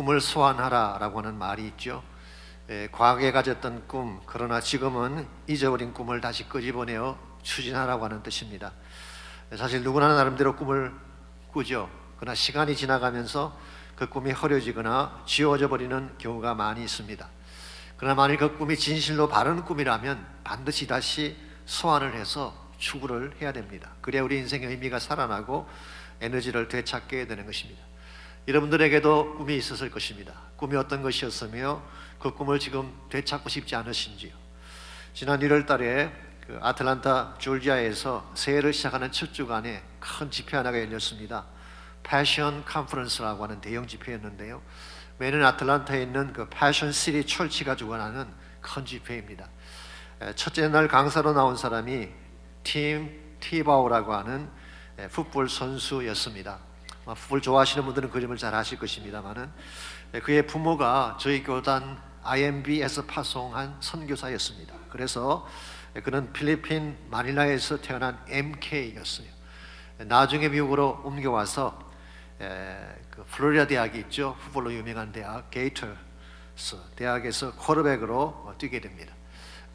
꿈을 소환하라라고 하는 말이 있죠. 과거에 가졌던 꿈, 그러나 지금은 잊어버린 꿈을 다시 끄집어내어 추진하라고 하는 뜻입니다. 사실 누구나 나름대로 꿈을 꾸죠. 그러나 시간이 지나가면서 그 꿈이 흐려지거나 지워져 버리는 경우가 많이 있습니다. 그러나 만일 그 꿈이 진실로 바른 꿈이라면 반드시 다시 소환을 해서 추구를 해야 됩니다. 그래야 우리 인생의 의미가 살아나고 에너지를 되찾게 되는 것입니다. 여러분들에게도 꿈이 있었을 것입니다. 꿈이 어떤 것이었으며 그 꿈을 지금 되찾고 싶지 않으신지요? 지난 1월 달에 아틀란타 조지아에서 새해를 시작하는 첫 주간에 큰 집회 하나가 열렸습니다. 패션 컨퍼런스라고 하는 대형 집회였는데요, 매년 아틀란타에 있는 그 패션 시티 철치가 주관하는 큰 집회입니다. 첫째 날 강사로 나온 사람이 팀 티바우라고 하는 풋볼 선수였습니다. 풋볼 좋아하시는 분들은 그림을 잘 아실 것입니다만은, 그의 부모가 저희 교단 IMB에서 파송한 선교사였습니다. 그래서 그는 필리핀 마닐라에서 태어난 MK였어요. 나중에 미국으로 옮겨와서 그 플로리다 대학이 있죠. 풋볼로 유명한 대학 게이터스 대학에서 쿼터백으로 뛰게 됩니다.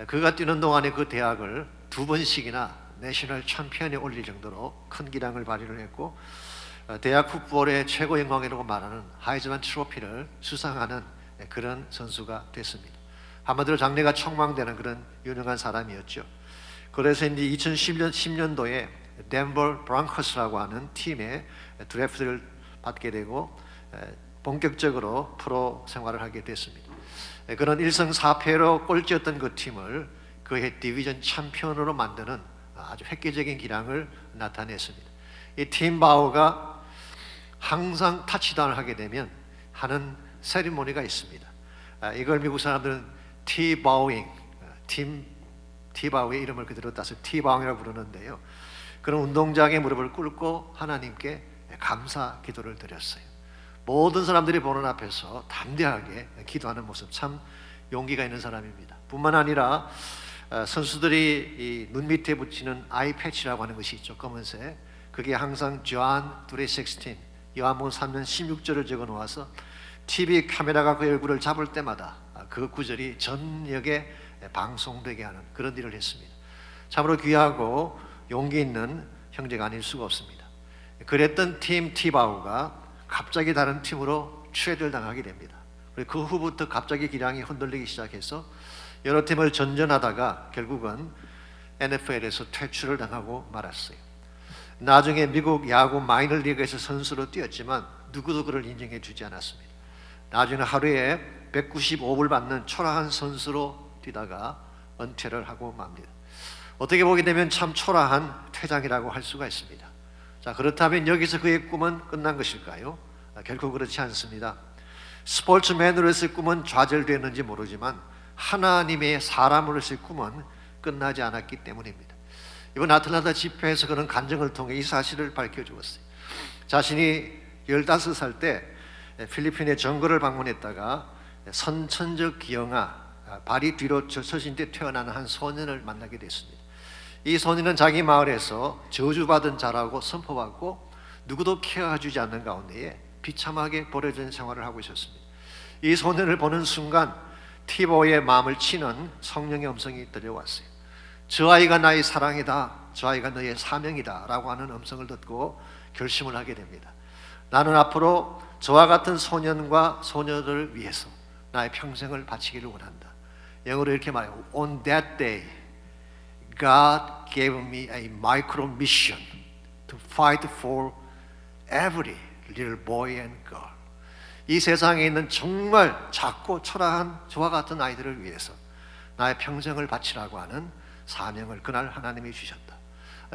그가 뛰는 동안에 그 대학을 2번씩이나 내셔널 챔피언에 올릴 정도로 큰 기량을 발휘를 했고, 대학 풋볼의 최고 영광이라고 말하는 하이즈만 트로피를 수상하는 그런 선수가 됐습니다. 한마디로 장래가 촉망되는 그런 유능한 사람이었죠. 그래서 이제 2010년도에 덴버 브랑커스라고 하는 팀에 드래프트를 받게 되고 본격적으로 프로 생활을 하게 됐습니다. 그는 1승 4패로 꼴찌였던 그 팀을 그해 디비전 챔피언으로 만드는 아주 획기적인 기량을 나타냈습니다. 이 팀 바우가 항상 타치다운을 하게 되면 하는 세리머니가 있습니다. 이걸 미국 사람들은 티바우잉, 팀 티바우의 이름을 그대로 따서 티바우잉이라고 부르는데요, 그런 운동장에 무릎을 꿇고 하나님께 감사 기도를 드렸어요. 모든 사람들이 보는 앞에서 담대하게 기도하는 모습, 참 용기가 있는 사람입니다. 뿐만 아니라 선수들이 이 눈 밑에 붙이는 아이 패치라고 하는 것이 있죠, 검은색. 그게 항상 John 3:16, 요한복음 3년 16절을 적어 놓아서 TV 카메라가 그 얼굴을 잡을 때마다 그 구절이 전역에 방송되게 하는 그런 일을 했습니다. 참으로 귀하고 용기 있는 형제가 아닐 수가 없습니다. 그랬던 팀 티바우가 갑자기 다른 팀으로 트레이드를 당하게 됩니다. 그 후부터 갑자기 기량이 흔들리기 시작해서 여러 팀을 전전하다가 결국은 NFL에서 퇴출을 당하고 말았어요. 나중에 미국 야구 마이너리그에서 선수로 뛰었지만 누구도 그를 인정해 주지 않았습니다. 나중에 하루에 195불 받는 초라한 선수로 뛰다가 은퇴를 하고 맙니다. 어떻게 보게 되면 참 초라한 퇴장이라고 할 수가 있습니다. 자, 그렇다면 여기서 그의 꿈은 끝난 것일까요? 결코 그렇지 않습니다. 스포츠맨으로서의 꿈은 좌절되었는지 모르지만 하나님의 사람으로서의 꿈은 끝나지 않았기 때문입니다. 이번 아틀란타 집회에서 그는 간증을 통해 이 사실을 밝혀주었어요. 자신이 15살 때 필리핀의 정글을 방문했다가 선천적 기형아, 발이 뒤로 서신 때 태어난 한 소년을 만나게 됐습니다. 이 소년은 자기 마을에서 저주받은 자라고 선포받고 누구도 케어해주지 않는 가운데에 비참하게 버려진 생활을 하고 있었습니다. 이 소년을 보는 순간 티보의 마음을 치는 성령의 음성이 들려왔어요. 저 아이가 나의 사랑이다, 저 아이가 너의 사명이다 라고 하는 음성을 듣고 결심을 하게 됩니다. 나는 앞으로 저와 같은 소년과 소녀들을 위해서 나의 평생을 바치기를 원한다. 영어로 이렇게 말해요. On that day, God gave me a micro mission to fight for every little boy and girl. 이 세상에 있는 정말 작고 초라한 저와 같은 아이들을 위해서 나의 평생을 바치라고 하는 사명을 그날 하나님이 주셨다.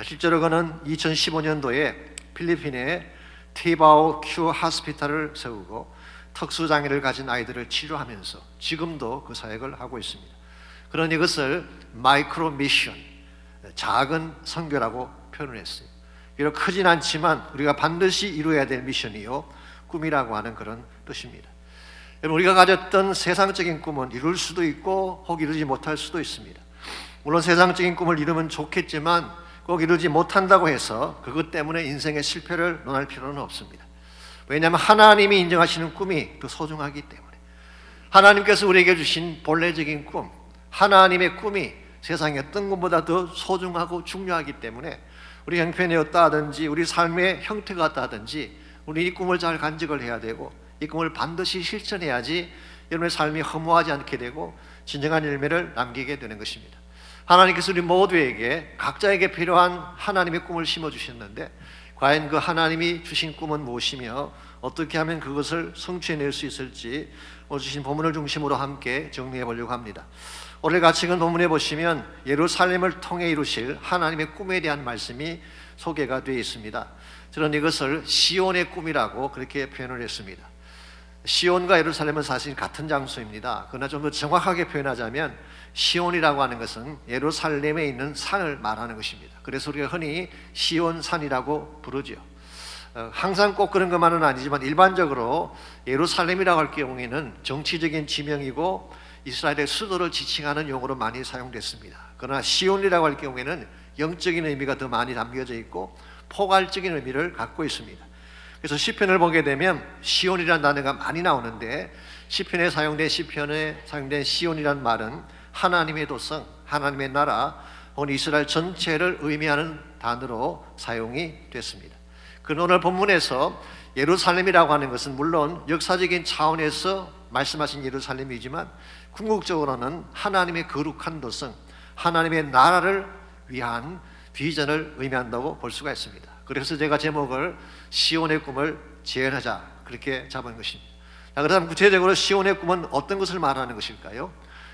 실제로 그는 2015년도에 필리핀에 티바오 큐 하스피탈을 세우고 특수장애를 가진 아이들을 치료하면서 지금도 그 사역을 하고 있습니다. 그런 이것을 마이크로 미션, 작은 선교라고 표현을 했어요. 비록 크진 않지만 우리가 반드시 이루어야 될 미션이요, 꿈이라고 하는 그런 뜻입니다. 여러분, 우리가 가졌던 세상적인 꿈은 이룰 수도 있고 혹 이루지 못할 수도 있습니다. 물론 세상적인 꿈을 이루면 좋겠지만 꼭 이루지 못한다고 해서 그것 때문에 인생의 실패를 논할 필요는 없습니다. 왜냐하면 하나님이 인정하시는 꿈이 더 소중하기 때문에. 하나님께서 우리에게 주신 본래적인 꿈, 하나님의 꿈이 세상의 어떤 것보다 더 소중하고 중요하기 때문에 우리 형편이 어떠하든지 우리 삶의 형태가 어떠하든지 우리 이 꿈을 잘 간직을 해야 되고 이 꿈을 반드시 실천해야지 여러분의 삶이 허무하지 않게 되고 진정한 열매를 남기게 되는 것입니다. 하나님께서 우리 모두에게 각자에게 필요한 하나님의 꿈을 심어주셨는데 과연 그 하나님이 주신 꿈은 무엇이며 어떻게 하면 그것을 성취해낼 수 있을지 오늘 주신 본문을 중심으로 함께 정리해 보려고 합니다. 오늘 같이 읽은 본문에 보시면 예루살렘을 통해 이루실 하나님의 꿈에 대한 말씀이 소개가 되어 있습니다. 저는 이것을 시온의 꿈이라고 그렇게 표현을 했습니다. 시온과 예루살렘은 사실 같은 장소입니다. 그러나 좀 더 정확하게 표현하자면 시온이라고 하는 것은 예루살렘에 있는 산을 말하는 것입니다. 그래서 우리가 흔히 시온산이라고 부르죠. 항상 꼭 그런 것만은 아니지만 일반적으로 예루살렘이라고 할 경우에는 정치적인 지명이고 이스라엘의 수도를 지칭하는 용어로 많이 사용됐습니다. 그러나 시온이라고 할 경우에는 영적인 의미가 더 많이 담겨져 있고 포괄적인 의미를 갖고 있습니다. 그래서 시편을 보게 되면 시온이라는 단어가 많이 나오는데 시편에 사용된 시온이라는 말은 하나님의 도성, 하나님의 나라, 혹은 이스라엘 전체를 의미하는 단어로 사용이 됐습니다. 그러나 오늘 본문에서 예루살렘이라고 하는 것은 물론 역사적인 차원에서 말씀하신 예루살렘이지만 궁극적으로는 하나님의 거룩한 도성, 하나님의 나라를 위한 비전을 의미한다고 볼 수가 있습니다. 그래서 제가 제목을 시온의 꿈을 재현하자 그렇게 잡은 것입니다. 자, 그렇다면 구체적으로 시온의 꿈은 어떤 것을 말하는 것일까요?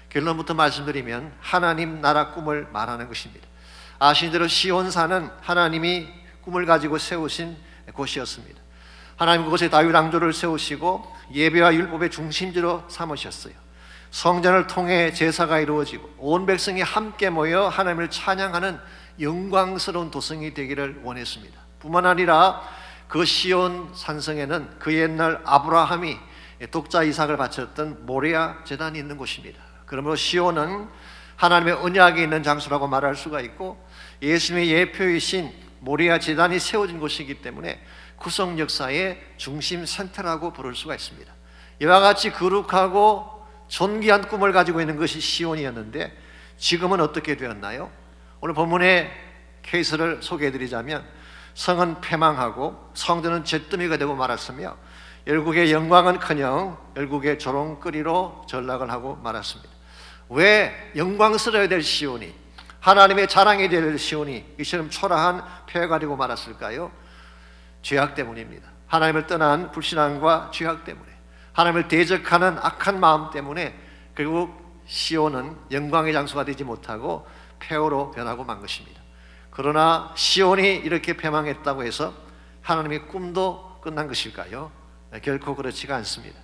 결론부터 말씀드리면 하나님 나라 꿈을 말하는 것입니다. 아시는 대로 시온산은 하나님이 꿈을 가지고 세우신 곳이었습니다. 하나님 그곳에 다윗 왕조를 세우시고 예배와 율법의 중심지로 삼으셨어요. 성전을 통해 제사가 이루어지고 온 백성이 함께 모여 하나님을 찬양하는 영광스러운 도성이 되기를 원했습니다. 뿐만 아니라 그 시온 산성에는 그 옛날 아브라함이 독자 이삭을 바쳤던 모리아 제단이 있는 곳입니다. 그러므로 시온은 하나님의 언약이 있는 장소라고 말할 수가 있고 예수님의 예표이신 모리아 제단이 세워진 곳이기 때문에 구속 역사의 중심 센터라고 부를 수가 있습니다. 이와 같이 거룩하고 존귀한 꿈을 가지고 있는 것이 시온이었는데 지금은 어떻게 되었나요? 오늘 본문의 케이스를 소개해드리자면 성은 패망하고 성전은 잿더미가 되고 말았으며 열국의 영광은커녕 열국의 조롱거리로 전락을 하고 말았습니다. 왜 영광스러워야 될 시온이, 하나님의 자랑이 될 시온이 이처럼 초라한 폐허가 되고 말았을까요? 죄악 때문입니다. 하나님을 떠난 불신앙과 죄악 때문에, 하나님을 대적하는 악한 마음 때문에 결국 시온은 영광의 장소가 되지 못하고 폐허로 변하고 만 것입니다. 그러나 시온이 이렇게 패망했다고 해서 하나님의 꿈도 끝난 것일까요? 결코 그렇지가 않습니다.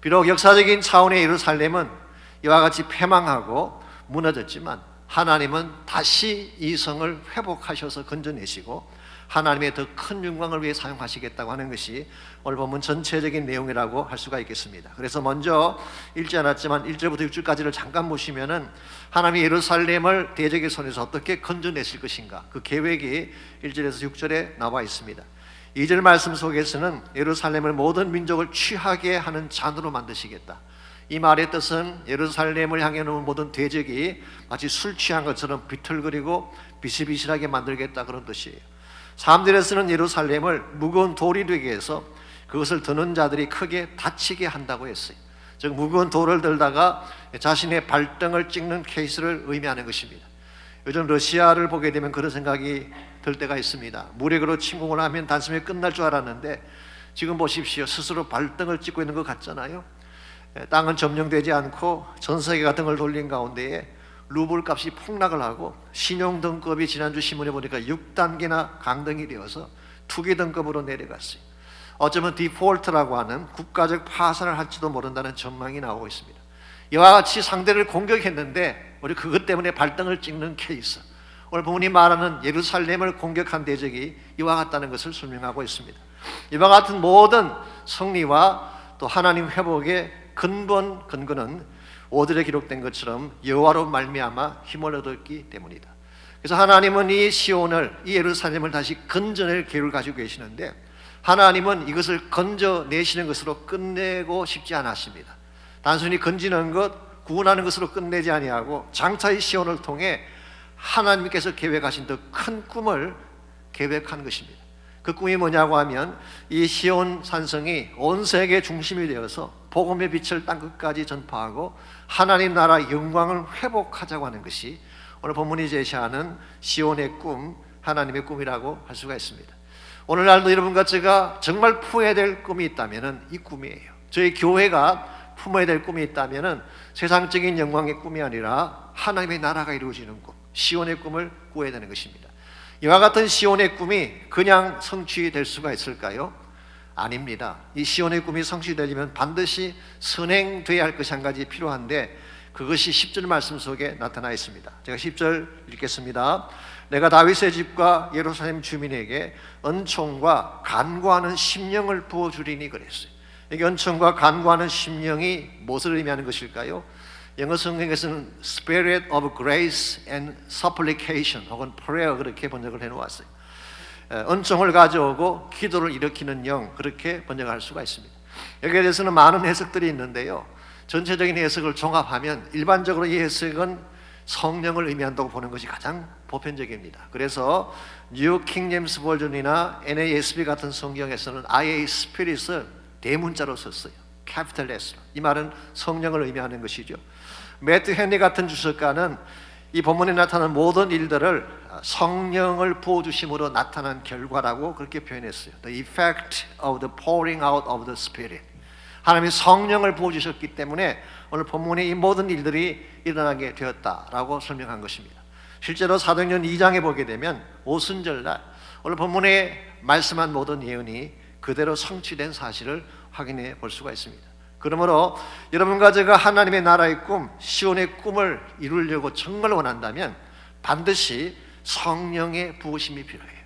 비록 역사적인 차원의 예루살렘은 이와 같이 패망하고 무너졌지만 하나님은 다시 이 성을 회복하셔서 건져내시고 하나님의 더 큰 영광을 위해 사용하시겠다고 하는 것이 오늘 본문 전체적인 내용이라고 할 수가 있겠습니다. 그래서 먼저 읽지 않았지만 1절부터 6절까지를 잠깐 보시면은 하나님이 예루살렘을 대적의 손에서 어떻게 건져내실 것인가 그 계획이 1절에서 6절에 나와 있습니다. 2절 말씀 속에서는 예루살렘을 모든 민족을 취하게 하는 잔으로 만드시겠다. 이 말의 뜻은 예루살렘을 향해 놓은 모든 대적이 마치 술 취한 것처럼 비틀거리고 비실비실하게 만들겠다 그런 뜻이에요. 3절에서는 예루살렘을 무거운 돌이 되게 해서 그것을 드는 자들이 크게 다치게 한다고 했어요. 즉 무거운 돌을 들다가 자신의 발등을 찍는 케이스를 의미하는 것입니다. 요즘 러시아를 보게 되면 그런 생각이 들 때가 있습니다. 무력으로 침공을 하면 단숨에 끝날 줄 알았는데 지금 보십시오. 스스로 발등을 찍고 있는 것 같잖아요. 땅은 점령되지 않고 전 세계가 등을 돌린 가운데에 루블 값이 폭락을 하고 신용 등급이 지난주 신문에 보니까 6단계나 강등이 되어서 투기 등급으로 내려갔어요. 어쩌면 디폴트라고 하는 국가적 파산을 할지도 모른다는 전망이 나오고 있습니다. 이와 같이 상대를 공격했는데 우리 그것 때문에 발등을 찍는 케이스, 오늘 본문이 말하는 예루살렘을 공격한 대적이 이와 같다는 것을 설명하고 있습니다. 이와 같은 모든 승리와 또 하나님 회복의 근거는 5절에 기록된 것처럼 여호와로 말미암아 힘을 얻었기 때문이다. 그래서 하나님은 이 시온을, 이 예루살렘을 다시 건져낼 계획을 가지고 계시는데 하나님은 이것을 건져내시는 것으로 끝내고 싶지 않았습니다. 단순히 건지는 것, 구원하는 것으로 끝내지 아니하고 장차 이 시온을 통해 하나님께서 계획하신 더 큰 꿈을 계획한 것입니다. 그 꿈이 뭐냐고 하면 이 시온 산성이 온 세계 중심이 되어서 복음의 빛을 땅끝까지 전파하고 하나님 나라 영광을 회복하자고 하는 것이 오늘 본문이 제시하는 시온의 꿈, 하나님의 꿈이라고 할 수가 있습니다. 오늘날도 여러분과 제가 정말 품어야 될 꿈이 있다면 이 꿈이에요. 저희 교회가 품어야 될 꿈이 있다면 세상적인 영광의 꿈이 아니라 하나님의 나라가 이루어지는 꿈, 시온의 꿈을 꾸어야 되는 것입니다. 이와 같은 시온의 꿈이 그냥 성취될 수가 있을까요? 아닙니다. 이 시온의 꿈이 성취되려면 반드시 선행되어야 할 것이 한 가지 필요한데 그것이 10절 말씀 속에 나타나 있습니다. 제가 10절 읽겠습니다. 내가 다윗의 집과 예루살렘 주민에게 은총과 간구하는 심령을 부어주리니 그랬어요. 이게 은총과 간구하는 심령이 무엇을 의미하는 것일까요? 영어 성경에서는 Spirit of Grace and Supplication 혹은 Prayer 그렇게 번역을 해놓았어요. 은총을 가져오고 기도를 일으키는 영 그렇게 번역할 수가 있습니다. 여기에 대해서는 많은 해석들이 있는데요. 전체적인 해석을 종합하면 일반적으로 이 해석은 성령을 의미한다고 보는 것이 가장 보편적입니다. 그래서 뉴 킹제임스 버전이나 NASB 같은 성경에서는 아예 스피릿을 대문자로 썼어요. 캐피탈 S로. 이 말은 성령을 의미하는 것이죠. 매트 헨리 같은 주석가는 이 본문에 나타나는 모든 일들을 성령을 부어주심으로 나타난 결과라고 그렇게 표현했어요. The effect of the pouring out of the Spirit. 하나님이 성령을 부어주셨기 때문에 오늘 본문에 이 모든 일들이 일어나게 되었다라고 설명한 것입니다. 실제로 사도행전 2장에 보게 되면 오순절날 오늘 본문에 말씀한 모든 예언이 그대로 성취된 사실을 확인해 볼 수가 있습니다. 그러므로 여러분과 제가 하나님의 나라의 꿈, 시온의 꿈을 이루려고 정말 원한다면 반드시 성령의 부으심이 필요해요.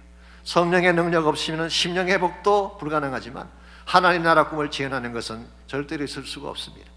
성령의 능력 없이는 심령 회복도 불가능하지만 하나님 나라 꿈을 지어나는 것은 절대로 있을 수가 없습니다.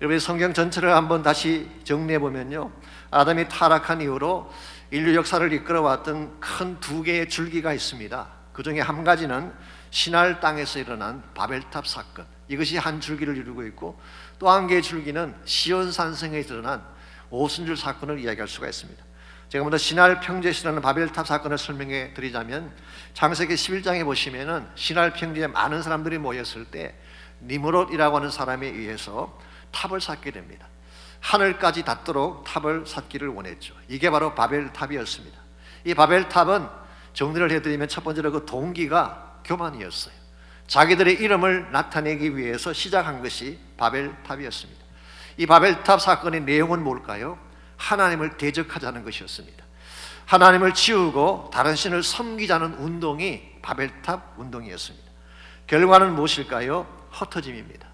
여러분 성경 전체를 한번 다시 정리해 보면요, 아담이 타락한 이후로 인류 역사를 이끌어왔던 큰 두 개의 줄기가 있습니다. 그 중에 한 가지는 시날 땅에서 일어난 바벨탑 사건, 이것이 한 줄기를 이루고 있고 또 한 개의 줄기는 시온 산성에서 일어난 오순절 사건을 이야기할 수가 있습니다. 제가 먼저 시날 평지에서라는 바벨탑 사건을 설명해 드리자면 창세기 11장에 보시면은 시날 평지에 많은 사람들이 모였을 때 니므롯이라고 하는 사람에 의해서 탑을 쌓게 됩니다. 하늘까지 닿도록 탑을 쌓기를 원했죠. 이게 바로 바벨탑이었습니다. 이 바벨탑은 정리를 해드리면 첫 번째로 그 동기가 교만이었어요. 자기들의 이름을 나타내기 위해서 시작한 것이 바벨탑이었습니다. 이 바벨탑 사건의 내용은 뭘까요? 하나님을 대적하자는 것이었습니다. 하나님을 지우고 다른 신을 섬기자는 운동이 바벨탑 운동이었습니다. 결과는 무엇일까요? 흩어짐입니다.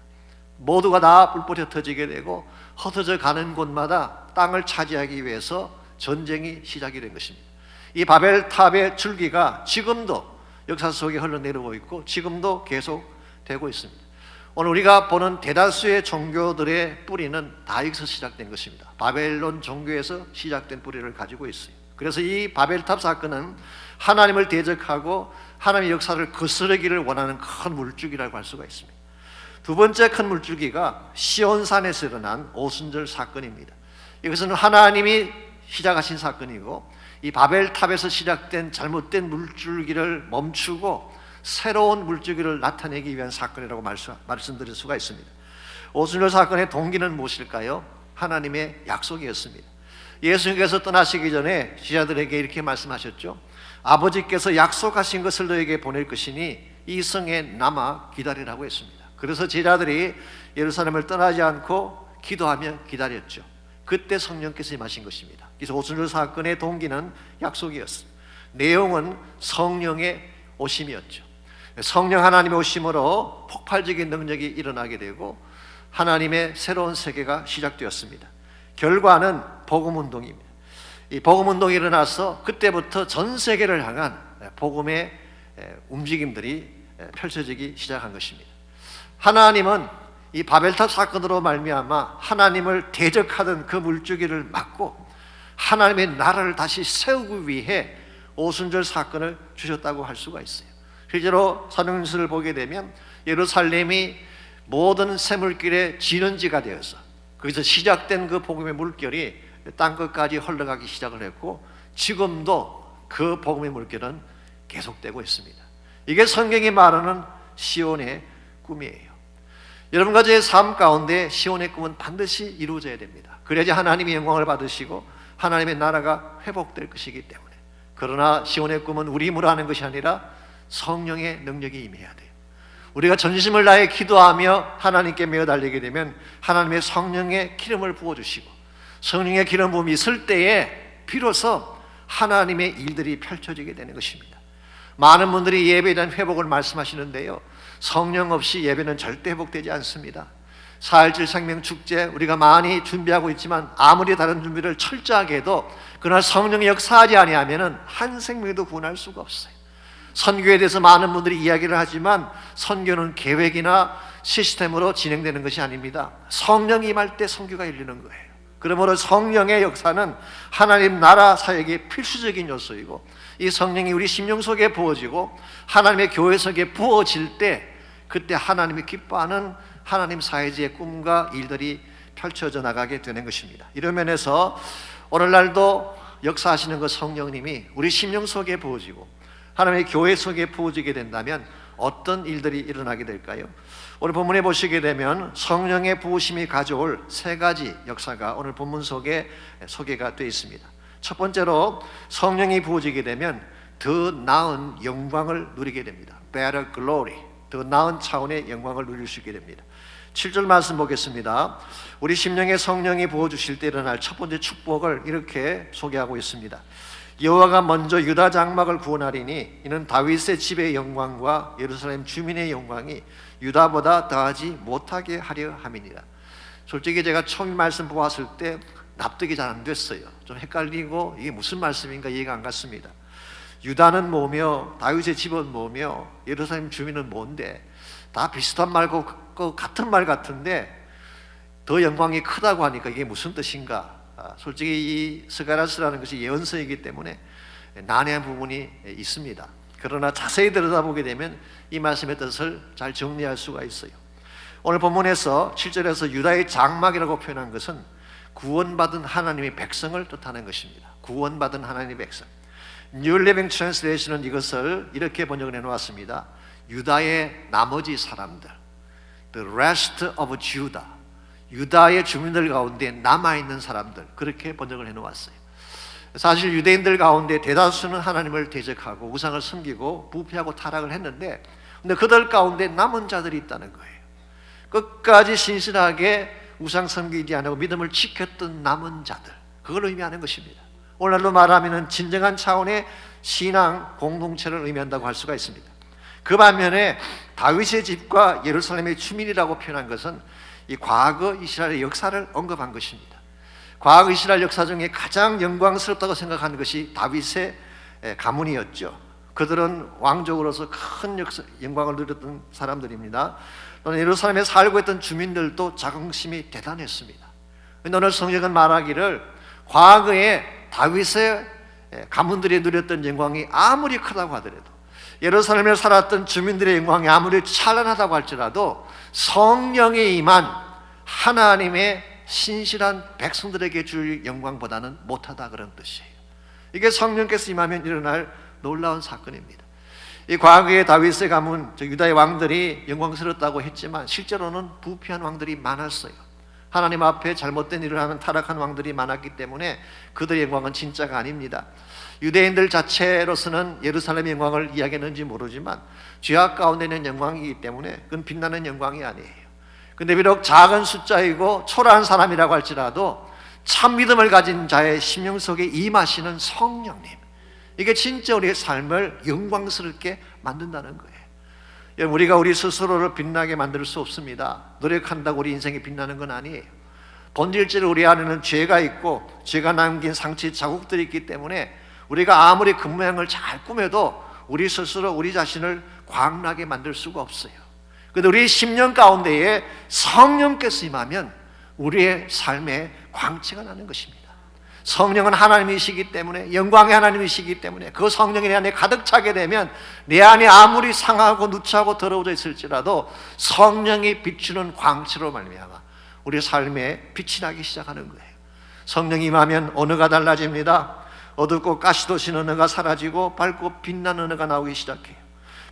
모두가 다 뿔뿔이 흩어지게 되고 흩어져 가는 곳마다 땅을 차지하기 위해서 전쟁이 시작이 된 것입니다. 이 바벨탑의 줄기가 지금도 역사 속에 흘러내려오고 있고 지금도 계속되고 있습니다. 오늘 우리가 보는 대다수의 종교들의 뿌리는 다 여기서 시작된 것입니다. 바벨론 종교에서 시작된 뿌리를 가지고 있어요. 그래서 이 바벨탑 사건은 하나님을 대적하고 하나님의 역사를 거스르기를 원하는 큰 물줄기라고 할 수가 있습니다. 두 번째 큰 물줄기가 시온산에서 일어난 오순절 사건입니다. 이것은 하나님이 시작하신 사건이고 이 바벨탑에서 시작된 잘못된 물줄기를 멈추고 새로운 물줄기를 나타내기 위한 사건이라고 말씀드릴 수가 있습니다. 오순절 사건의 동기는 무엇일까요? 하나님의 약속이었습니다. 예수님께서 떠나시기 전에 제자들에게 이렇게 말씀하셨죠. 아버지께서 약속하신 것을 너에게 보낼 것이니 이 성에 남아 기다리라고 했습니다. 그래서 제자들이 예루살렘을 떠나지 않고 기도하며 기다렸죠. 그때 성령께서 임하신 것입니다. 그래서 오순절 사건의 동기는 약속이었어요. 내용은 성령의 오심이었죠. 성령 하나님의 오심으로 폭발적인 능력이 일어나게 되고 하나님의 새로운 세계가 시작되었습니다. 결과는 복음운동입니다. 이 복음운동이 일어나서 그때부터 전 세계를 향한 복음의 움직임들이 펼쳐지기 시작한 것입니다. 하나님은 이 바벨탑 사건으로 말미암아 하나님을 대적하던 그 물줄기를 막고 하나님의 나라를 다시 세우기 위해 오순절 사건을 주셨다고 할 수가 있어요. 실제로 사도행전을 보게 되면 예루살렘이 모든 샘물길의 진원지가 되어서 거기서 시작된 그 복음의 물결이 땅끝까지 흘러가기 시작을 했고, 지금도 그 복음의 물결은 계속되고 있습니다. 이게 성경이 말하는 시온의 꿈이에요. 여러분과 저의 삶 가운데 시온의 꿈은 반드시 이루어져야 됩니다. 그래야지 하나님의 영광을 받으시고 하나님의 나라가 회복될 것이기 때문에. 그러나 시온의 꿈은 우리 힘으로 하는 것이 아니라 성령의 능력이 임해야 돼요. 우리가 전심을 다해 기도하며 하나님께 매어달리게 되면 하나님의 성령의 기름을 부어주시고, 성령의 기름 부음이 있을 때에 비로소 하나님의 일들이 펼쳐지게 되는 것입니다. 많은 분들이 예배에 대한 회복을 말씀하시는데요, 성령 없이 예배는 절대 회복되지 않습니다. 4.17 생명축제 우리가 많이 준비하고 있지만 아무리 다른 준비를 철저하게 해도 그날 성령이 역사하지 아니하면 한 생명도 구원할 수가 없어요. 선교에 대해서 많은 분들이 이야기를 하지만 선교는 계획이나 시스템으로 진행되는 것이 아닙니다. 성령이 임할 때 선교가 열리는 거예요. 그러므로 성령의 역사는 하나님 나라 사역의 필수적인 요소이고, 이 성령이 우리 심령 속에 부어지고 하나님의 교회 속에 부어질 때, 그때 하나님이 기뻐하는 하나님 사회의 꿈과 일들이 펼쳐져 나가게 되는 것입니다. 이런 면에서 오늘날도 역사하시는 그 성령님이 우리 심령 속에 부어지고 하나님의 교회 속에 부어지게 된다면 어떤 일들이 일어나게 될까요? 오늘 본문에 보시게 되면 성령의 부으심이 가져올 세 가지 역사가 오늘 본문 속에 소개가 되어 있습니다. 첫 번째로 성령이 부어지게 되면 더 나은 영광을 누리게 됩니다. Better glory, 더 나은 차원의 영광을 누릴 수 있게 됩니다. 7절 말씀 보겠습니다. 우리 심령에 성령이 부어주실 때 일어날 첫 번째 축복을 이렇게 소개하고 있습니다. 여호와가 먼저 유다 장막을 구원하리니 이는 다윗의 집의 영광과 예루살렘 주민의 영광이 유다보다 더하지 못하게 하려 함이니라. 솔직히 제가 처음 말씀 보았을 때 납득이 잘 안 됐어요. 좀 헷갈리고 이게 무슨 말씀인가 이해가 안 갔습니다. 유다는 뭐며 다윗의 집은 뭐며 예루살렘 주민은 뭔데, 다 비슷한 말고 같은 말 같은데 더 영광이 크다고 하니까 이게 무슨 뜻인가. 솔직히 이 스가랴서라는 것이 예언서이기 때문에 난해한 부분이 있습니다. 그러나 자세히 들여다보게 되면 이 말씀의 뜻을 잘 정리할 수가 있어요. 오늘 본문에서 7절에서 유다의 장막이라고 표현한 것은 구원받은 하나님의 백성을 뜻하는 것입니다. 구원받은 하나님의 백성. New Living Translation은 이것을 이렇게 번역을 해놓았습니다. 유다의 나머지 사람들, The rest of Judah, 유다의 주민들 가운데 남아있는 사람들, 그렇게 번역을 해놓았어요. 사실 유대인들 가운데 대다수는 하나님을 대적하고 우상을 섬기고 부패하고 타락을 했는데, 근데 그들 가운데 남은 자들이 있다는 거예요. 끝까지 신실하게 우상 섬기지 않고 믿음을 지켰던 남은 자들, 그걸 의미하는 것입니다. 오늘날로 말하면 진정한 차원의 신앙 공동체를 의미한다고 할 수가 있습니다. 그 반면에 다윗의 집과 예루살렘의 주민이라고 표현한 것은 이 과거 이스라엘의 역사를 언급한 것입니다. 과거 이스라엘 역사 중에 가장 영광스럽다고 생각하는 것이 다윗의 가문이었죠. 그들은 왕족으로서 큰 영광을 누렸던 사람들입니다. 또는 예루살렘에 살고 있던 주민들도 자긍심이 대단했습니다. 그런데 오늘 성경은 말하기를 과거에 다윗의 가문들이 누렸던 영광이 아무리 크다고 하더라도, 예루살렘에 살았던 주민들의 영광이 아무리 찬란하다고 할지라도 성령에 임한 하나님의 신실한 백성들에게 줄 영광보다는 못하다, 그런 뜻이에요. 이게 성령께서 임하면 일어날 놀라운 사건입니다. 이 과거에 다윗의 가문, 유다의 왕들이 영광스럽다고 했지만 실제로는 부패한 왕들이 많았어요. 하나님 앞에 잘못된 일을 하는 타락한 왕들이 많았기 때문에 그들의 영광은 진짜가 아닙니다. 유대인들 자체로서는 예루살렘의 영광을 이야기했는지 모르지만 죄악 가운데 있는 영광이기 때문에 그건 빛나는 영광이 아니에요. 근데 비록 작은 숫자이고 초라한 사람이라고 할지라도 참 믿음을 가진 자의 심령 속에 임하시는 성령님, 이게 진짜 우리의 삶을 영광스럽게 만든다는 거예요. 우리가 우리 스스로를 빛나게 만들 수 없습니다. 노력한다고 우리 인생이 빛나는 건 아니에요. 본질적으로 우리 안에는 죄가 있고 죄가 남긴 상처의 자국들이 있기 때문에 우리가 아무리 그 모양을 잘 꾸며도 우리 스스로 우리 자신을 광나게 만들 수가 없어요. 그런데 우리 심령 가운데에 성령께서 임하면 우리의 삶에 광채가 나는 것입니다. 성령은 하나님이시기 때문에, 영광의 하나님이시기 때문에 그 성령이 내 안에 가득 차게 되면 내 안에 아무리 상하고 누추하고 더러워져 있을지라도 성령이 비추는 광채로 말미암아 우리 삶에 빛이 나기 시작하는 거예요. 성령이 임하면 언어가 달라집니다. 어둡고 가시도신 언어가 사라지고 밝고 빛나는 언어가 나오기 시작해요.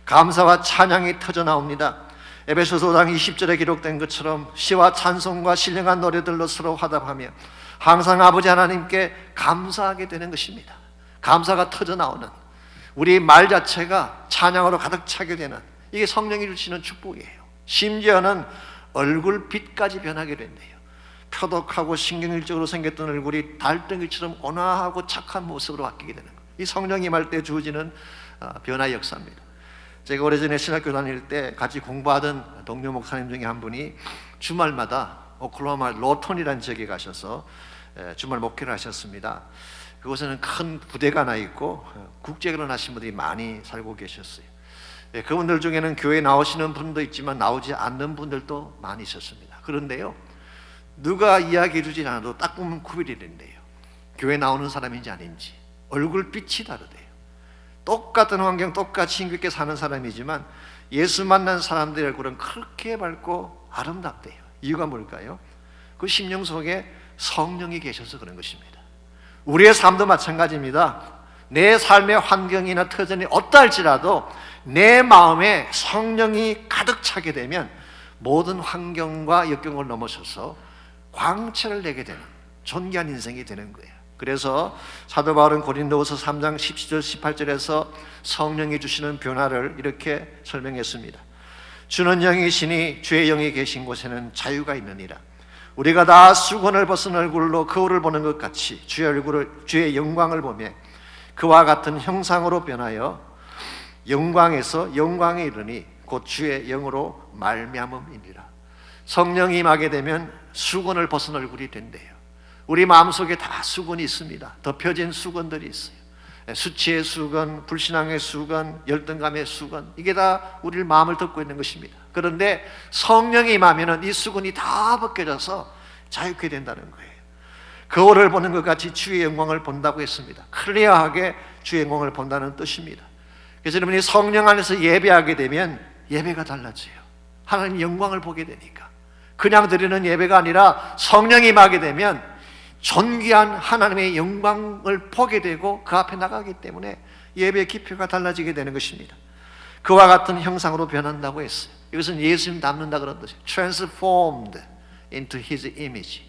감사와 찬양이 터져 나옵니다. 에베소서 5장 20절에 기록된 것처럼 시와 찬송과 신령한 노래들로 서로 화답하며 항상 아버지 하나님께 감사하게 되는 것입니다. 감사가 터져 나오는, 우리 말 자체가 찬양으로 가득 차게 되는, 이게 성령이 주시는 축복이에요. 심지어는 얼굴빛까지 변하게 된대요. 표독하고 신경질적으로 생겼던 얼굴이 달덩이처럼 온화하고 착한 모습으로 바뀌게 되는 거예요. 이 성령이 임할 때 주어지는 변화의 역사입니다. 제가 오래전에 신학교 다닐 때 같이 공부하던 동료 목사님 중에 한 분이 주말마다 오클라호마 로턴이라는 지역에 가셔서 주말 목회를 하셨습니다. 그곳에는 큰 부대가 나 있고 국제 결혼하신 분들이 많이 살고 계셨어요. 그분들 중에는 교회에 나오시는 분도 있지만 나오지 않는 분들도 많이 있었습니다. 그런데요, 누가 이야기해 주지 않아도 딱 보면 구별이 된대요. 교회 나오는 사람인지 아닌지. 얼굴빛이 다르대요. 똑같은 환경, 똑같이 힘겹게 사는 사람이지만 예수 만난 사람들의 얼굴은 그렇게 밝고 아름답대요. 이유가 뭘까요? 그 심령 속에 성령이 계셔서 그런 것입니다. 우리의 삶도 마찬가지입니다. 내 삶의 환경이나 터전이 어떠할지라도 내 마음에 성령이 가득 차게 되면 모든 환경과 역경을 넘어서서 광채를 내게 되는 존귀한 인생이 되는 거예요. 그래서 사도 바울은 고린도후서 3장 17절 18절에서 성령이 주시는 변화를 이렇게 설명했습니다. 주는 영이시니 주의 영이 계신 곳에는 자유가 있느니라. 우리가 다 수건을 벗은 얼굴로 거울을 보는 것 같이 주의 영광을 보며 그와 같은 형상으로 변하여 영광에서 영광에 이르니 곧 주의 영으로 말미암음이니라. 성령이 임하게 되면 수건을 벗은 얼굴이 된대요. 우리 마음속에 다 수건이 있습니다. 덮여진 수건들이 있어요. 수치의 수건, 불신앙의 수건, 열등감의 수건, 이게 다 우리 마음을 덮고 있는 것입니다. 그런데 성령이 임하면 이 수건이 다 벗겨져서 자유케 된다는 거예요. 거울을 보는 것 같이 주의 영광을 본다고 했습니다. 클리어하게 주의 영광을 본다는 뜻입니다. 그래서 여러분이 성령 안에서 예배하게 되면 예배가 달라져요. 하나님 영광을 보게 되니까. 그냥 드리는 예배가 아니라 성령이 임하게 되면 존귀한 하나님의 영광을 보게 되고 그 앞에 나가기 때문에 예배의 기표가 달라지게 되는 것입니다. 그와 같은 형상으로 변한다고 했어요. 이것은 예수님 닮는다 그런 뜻이에요. Transformed into His image.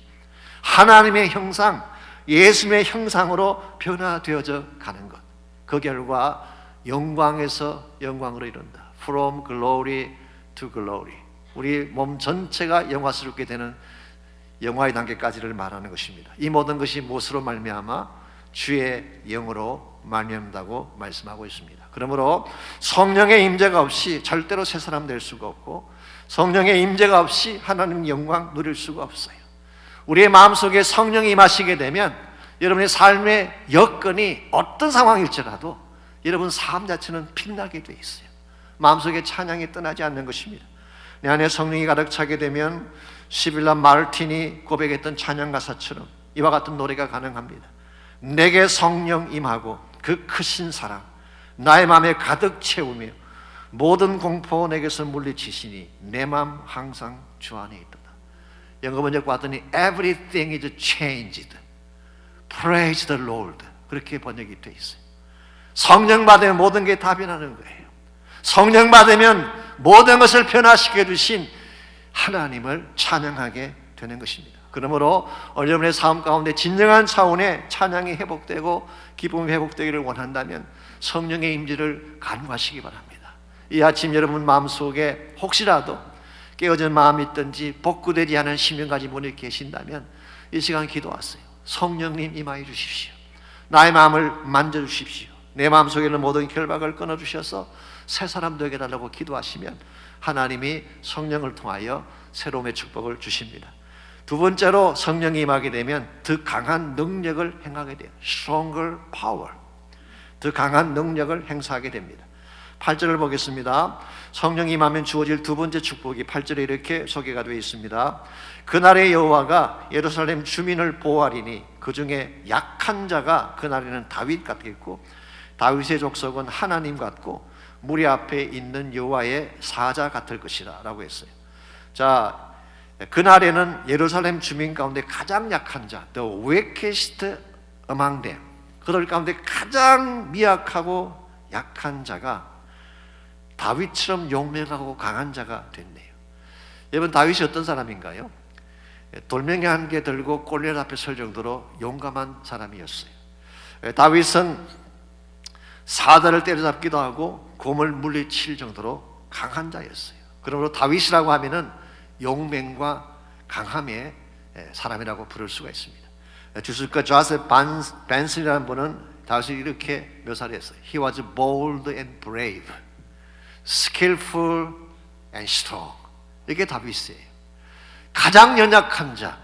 하나님의 형상, 예수님의 형상으로 변화되어져 가는 것. 그 결과 영광에서 영광으로 이른다. From glory to glory. 우리 몸 전체가 영화스럽게 되는 영화의 단계까지를 말하는 것입니다. 이 모든 것이 무엇으로 말미암아? 주의 영으로 말미암다고 말씀하고 있습니다. 그러므로 성령의 임재가 없이 절대로 새 사람 될 수가 없고 성령의 임재가 없이 하나님 영광 누릴 수가 없어요. 우리의 마음속에 성령이 임하시게 되면 여러분의 삶의 여건이 어떤 상황일지라도 여러분 삶 자체는 빛나게 돼 있어요. 마음속에 찬양이 떠나지 않는 것입니다. 내 안에 성령이 가득 차게 되면 시빌라 마르틴이 고백했던 찬양 가사처럼 이와 같은 노래가 가능합니다. 내게 성령 임하고 그 크신 사랑 나의 마음에 가득 채우며 모든 공포 내게서 물리치시니 내 마음 항상 주 안에 있도다. 영어 번역 봤더니 Everything is changed. Praise the Lord. 그렇게 번역이 되어 있어요. 성령 받으면 모든 게 다 변하는 거예요. 성령 받으면 모든 것을 변화시켜 주신 하나님을 찬양하게 되는 것입니다. 그러므로 여러분의 삶 가운데 진정한 차원의 찬양이 회복되고 기쁨이 회복되기를 원한다면 성령의 임재를 간구하시기 바랍니다. 이 아침 여러분 마음속에 혹시라도 깨어진 마음이 있든지 복구되지 않은 심령 가진 분이 계신다면 이 시간 기도하세요. 성령님 임하여 주십시오. 나의 마음을 만져주십시오. 내 마음속에 있는 모든 결박을 끊어주셔서 새 사람 되게 달라고 기도하시면 하나님이 성령을 통하여 새로움의 축복을 주십니다. 두 번째로 성령이 임하게 되면 더 강한 능력을 행하게 돼요. Stronger power. 더 강한 능력을 행사하게 됩니다. 8절을 보겠습니다. 성령이 임하면 주어질 두 번째 축복이 8절에 이렇게 소개가 되어 있습니다. 그날의 여호와가 예루살렘 주민을 보호하리니 그 그 중에 약한 자가 그날에는 다윗 같겠고 다윗의 족속은 하나님 같고 무리 앞에 있는 여호와의 사자 같을 것이라 라고 했어요. 자, 그날에는 예루살렘 주민 가운데 가장 약한 자, the weakest among them, 그들 가운데 가장 미약하고 약한 자가 다윗처럼 용맹하고 강한 자가 됐네요. 여러분, 다윗이 어떤 사람인가요? 돌멩이 한 개 들고 골리앗 앞에 설 정도로 용감한 사람이었어요. 다윗은 사자를 때려잡기도 하고 곰을 물리칠 정도로 강한 자였어요. 그러므로 다윗이라고 하면은 용맹과 강함의 사람이라고 부를 수가 있습니다. 주술가 조세프 벤슨이라는 분은 다윗을 이렇게 묘사를 했어요. He was bold and brave, skillful and strong. 이게 다윗이에요. 가장 연약한 자,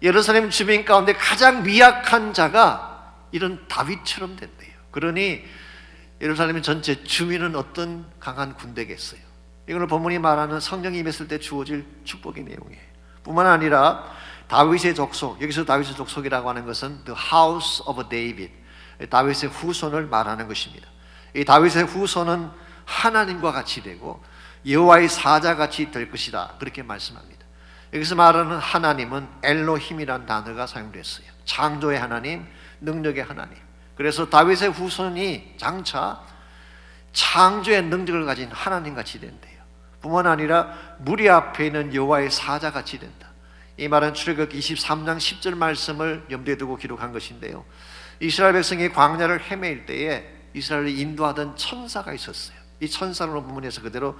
예루살렘 주민 가운데 가장 미약한 자가 이런 다윗처럼 된대요. 그러니 예루살렘 전체 주민은 어떤 강한 군대겠어요? 이걸 본문이 말하는 성령이 임했을 때 주어질 축복의 내용이에요. 뿐만 아니라 다윗의 족속, 여기서 다윗의 족속이라고 하는 것은 the house of David, 다윗의 후손을 말하는 것입니다. 이 다윗의 후손은 하나님과 같이 되고 여호와의 사자같이 될 것이다, 그렇게 말씀합니다. 여기서 말하는 하나님은 엘로힘이라는 단어가 사용됐어요. 창조의 하나님, 능력의 하나님. 그래서 다윗의 후손이 장차 창조의 능력을 가진 하나님같이 된대요. 뿐만 아니라 무리 앞에 있는 여호와의 사자같이 된다. 이 말은 출애굽기 23장 10절 말씀을 염두에 두고 기록한 것인데요, 이스라엘 백성이 광야를 헤매일 때에 이스라엘을 인도하던 천사가 있었어요. 이 천사로 본문에서 그대로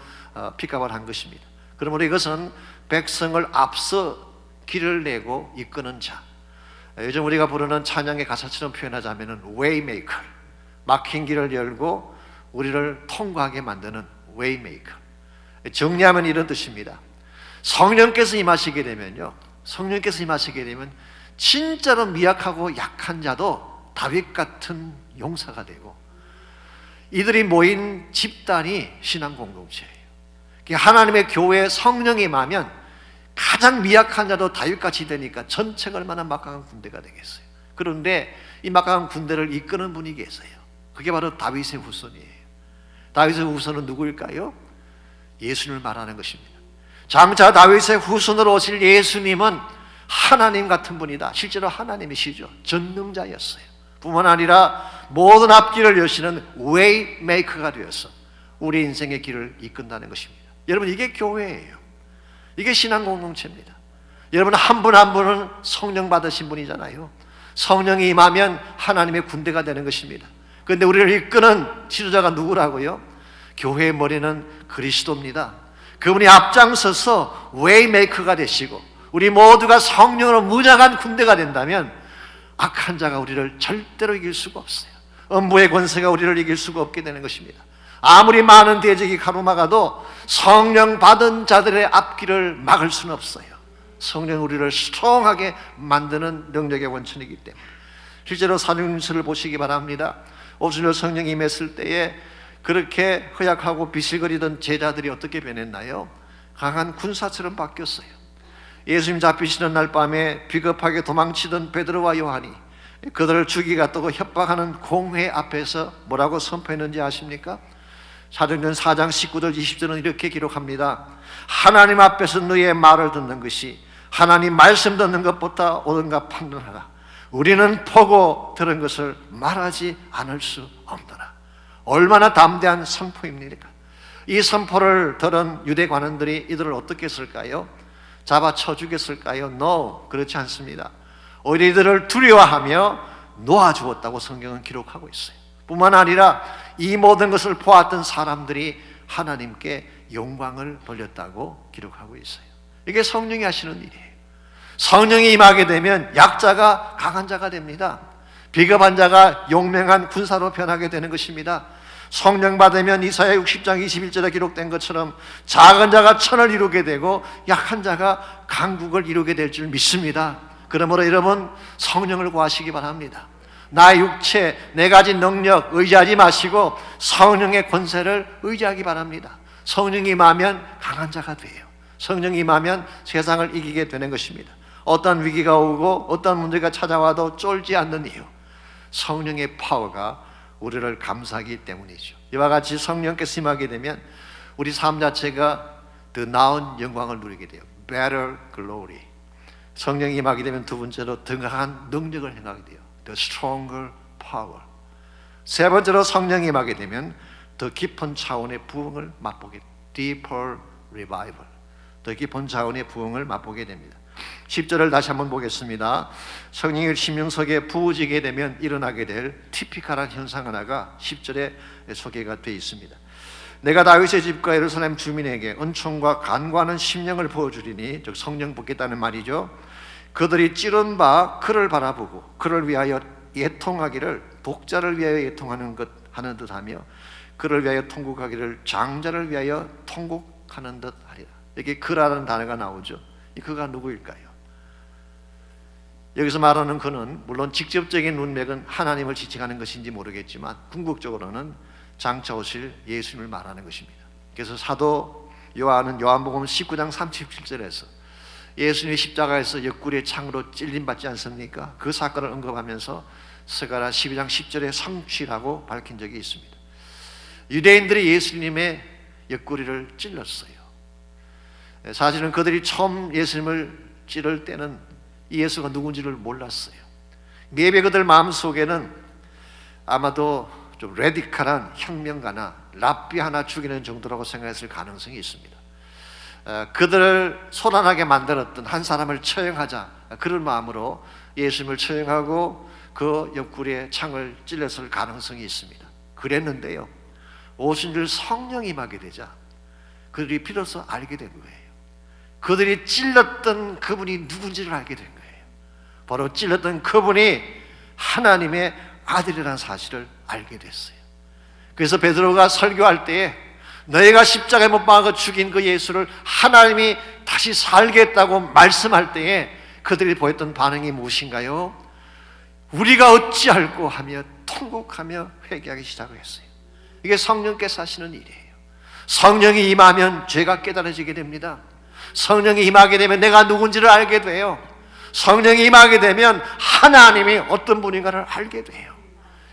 픽업을 한 것입니다. 그러므로 이것은 백성을 앞서 길을 내고 이끄는 자, 요즘 우리가 부르는 찬양의 가사처럼 표현하자면 웨이메이커, 막힌 길을 열고 우리를 통과하게 만드는 웨이메이커. 정리하면 이런 뜻입니다. 성령께서 임하시게 되면요, 성령께서 임하시게 되면 진짜로 미약하고 약한 자도 다윗 같은 용사가 되고, 이들이 모인 집단이 신앙 공동체예요. 하나님의 교회에 성령이 임하면 가장 미약한 자도 다윗같이 되니까 전체가 얼마나 막강한 군대가 되겠어요. 그런데 이 막강한 군대를 이끄는 분이 계세요. 그게 바로 다윗의 후손이에요. 다윗의 후손은 누구일까요? 예수님을 말하는 것입니다. 장차 다윗의 후손으로 오실 예수님은 하나님 같은 분이다. 실제로 하나님이시죠. 전능자였어요. 뿐만 아니라 모든 앞길을 여시는 웨이메이커가 되어서 우리 인생의 길을 이끈다는 것입니다. 여러분, 이게 교회예요. 이게 신앙 공동체입니다. 여러분, 한 분 한 분은 성령 받으신 분이잖아요. 성령이 임하면 하나님의 군대가 되는 것입니다. 그런데 우리를 이끄는 지도자가 누구라고요? 교회의 머리는 그리스도입니다. 그분이 앞장서서 웨이메이커가 되시고 우리 모두가 성령으로 무장한 군대가 된다면 악한 자가 우리를 절대로 이길 수가 없어요. 음부의 권세가 우리를 이길 수가 없게 되는 것입니다. 아무리 많은 대적이 가로막아도 성령 받은 자들의 앞길을 막을 수는 없어요. 성령 우리를 스트롱하게 만드는 능력의 원천이기 때문에. 실제로 사도행전을 보시기 바랍니다. 오순절 성령이 임했을 때에 그렇게 허약하고 비실거리던 제자들이 어떻게 변했나요? 강한 군사처럼 바뀌었어요. 예수님 잡히시는 날 밤에 비겁하게 도망치던 베드로와 요한이 그들을 죽이겠다고 협박하는 공회 앞에서 뭐라고 선포했는지 아십니까? 사도행전 4장 19절 20절은 이렇게 기록합니다. 하나님 앞에서 너희의 말을 듣는 것이 하나님 말씀 듣는 것보다 옳은가 판단하라. 우리는 보고 들은 것을 말하지 않을 수 없더라. 얼마나 담대한 선포입니까? 이 선포를 들은 유대 관원들이 이들을 어떻게 했을까요? 잡아쳐 죽였을까요? No, 그렇지 않습니다. 오히려 이들을 두려워하며 놓아주었다고 성경은 기록하고 있어요. 뿐만 아니라 이 모든 것을 보았던 사람들이 하나님께 영광을 돌렸다고 기록하고 있어요. 이게 성령이 하시는 일이에요. 성령이 임하게 되면 약자가 강한 자가 됩니다. 비겁한 자가 용맹한 군사로 변하게 되는 것입니다. 성령 받으면 이사야 60장 21절에 기록된 것처럼 작은 자가 천을 이루게 되고 약한 자가 강국을 이루게 될 줄 믿습니다. 그러므로 여러분, 성령을 구하시기 바랍니다. 나의 육체, 내 가진 능력 의지하지 마시고 성령의 권세를 의지하기 바랍니다. 성령이 임하면 강한 자가 돼요. 성령이 임하면 세상을 이기게 되는 것입니다. 어떤 위기가 오고 어떤 문제가 찾아와도 쫄지 않는 이유, 성령의 파워가 우리를 감싸기 때문이죠. 이와 같이 성령께서 임하게 되면 우리 삶 자체가 더 나은 영광을 누리게 돼요. Better glory. 성령이 임하게 되면 두 번째로 더 강한 능력을 행하게 돼요. The stronger power. 세 번째로 성령이 임하게 되면 더 깊은 차원의 부흥을 맛보게, deeper revival. 더 깊은 차원의 부흥을 맛보게 됩니다. 10절을 다시 한번 보겠습니다. 성령이 심령속에 부어지게 되면 일어나게 될 티피컬한 현상 하나가 10절에 소개가 되어 있습니다. 내가 다윗의 집과 예루살렘 주민에게 은총과 간구하는 심령을 부어주리니, 즉 성령 붓겠다는 말이죠. 그들이 찌른 바 그를 바라보고 그를 위하여 예통하기를 독자를 위하여 예통하는 것 하는 듯하며 그를 위하여 통곡하기를 장자를 위하여 통곡하는 듯 하리라. 여기 그라는 단어가 나오죠. 이 그가 누구일까요? 여기서 말하는 그는 물론 직접적인 문맥은 하나님을 지칭하는 것인지 모르겠지만 궁극적으로는 장차 오실 예수님을 말하는 것입니다. 그래서 사도 요한은 요한복음 19장 37절에서 예수님이 십자가에서 옆구리에 창으로 찔림받지 않습니까? 그 사건을 언급하면서 스가랴 12장 10절에 성취라고 밝힌 적이 있습니다. 유대인들이 예수님의 옆구리를 찔렀어요. 사실은 그들이 처음 예수님을 찌를 때는 이 예수가 누군지를 몰랐어요. maybe 그들 마음속에는 아마도 좀 레디컬한 혁명가나 랍비 하나 죽이는 정도라고 생각했을 가능성이 있습니다. 그들을 소란하게 만들었던 한 사람을 처형하자, 그런 마음으로 예수님을 처형하고 그 옆구리에 창을 찔렸을 가능성이 있습니다. 그랬는데요, 오신 줄 성령이 임하게 되자 그들이 비로소 알게 된 거예요. 그들이 찔렀던 그분이 누군지를 알게 된 거예요. 바로 찔렀던 그분이 하나님의 아들이라는 사실을 알게 됐어요. 그래서 베드로가 설교할 때에 너희가 십자가에 못 박아 죽인 그 예수를 하나님이 다시 살게 했다고 말씀할 때에 그들이 보였던 반응이 무엇인가요? 우리가 어찌할꼬 하며 통곡하며 회개하기 시작했어요. 이게 성령께서 하시는 일이에요. 성령이 임하면 죄가 깨달아지게 됩니다. 성령이 임하게 되면 내가 누군지를 알게 돼요. 성령이 임하게 되면 하나님이 어떤 분인가를 알게 돼요.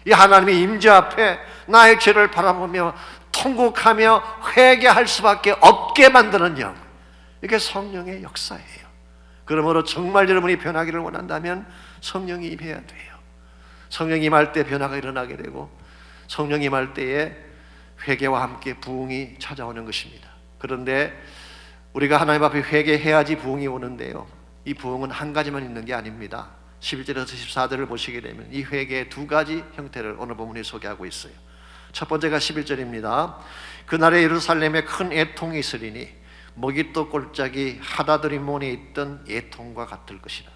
이 하나님의 임재 앞에 나의 죄를 바라보며 통곡하며 회개할 수밖에 없게 만드는 영, 이게 성령의 역사예요. 그러므로 정말 여러분이 변하기를 원한다면 성령이 임해야 돼요. 성령이 임할 때 변화가 일어나게 되고 성령이 임할 때에 회개와 함께 부흥이 찾아오는 것입니다. 그런데 우리가 하나님 앞에 회개해야지 부흥이 오는데요, 이 부흥은 한 가지만 있는 게 아닙니다. 11절에서 14절을 보시게 되면 이 회개의 두 가지 형태를 오늘 본문이 소개하고 있어요. 첫 번째가 11절입니다. 그날에 예루살렘에 큰 애통이 있으리니 머깃도 골짜기 하다드림몬에 있던 애통과 같을 것이다.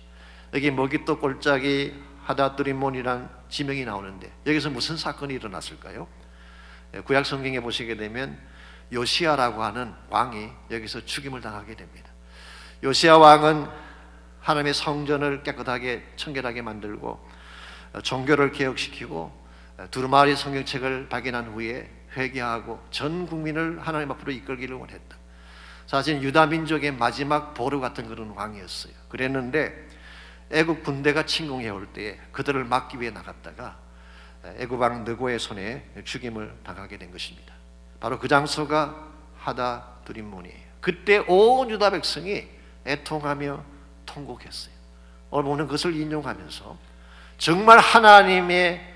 여기 머깃도 골짜기 하다드림몬이란 지명이 나오는데 여기서 무슨 사건이 일어났을까요? 구약 성경에 보시게 되면 요시야라고 하는 왕이 여기서 죽임을 당하게 됩니다. 요시야 왕은 하나님의 성전을 깨끗하게 청결하게 만들고 종교를 개혁시키고 두루마리 성경책을 발견한 후에 회개하고 전 국민을 하나님 앞으로 이끌기를 원했다. 사실 유다 민족의 마지막 보루 같은 그런 왕이었어요. 그랬는데 애국 군대가 침공해 올 때 그들을 막기 위해 나갔다가 애국 왕 느고의 손에 죽임을 당하게 된 것입니다. 바로 그 장소가 하다드림몬이에요. 그때 온 유다 백성이 애통하며 통곡했어요. 오늘 그것을 인용하면서 정말 하나님의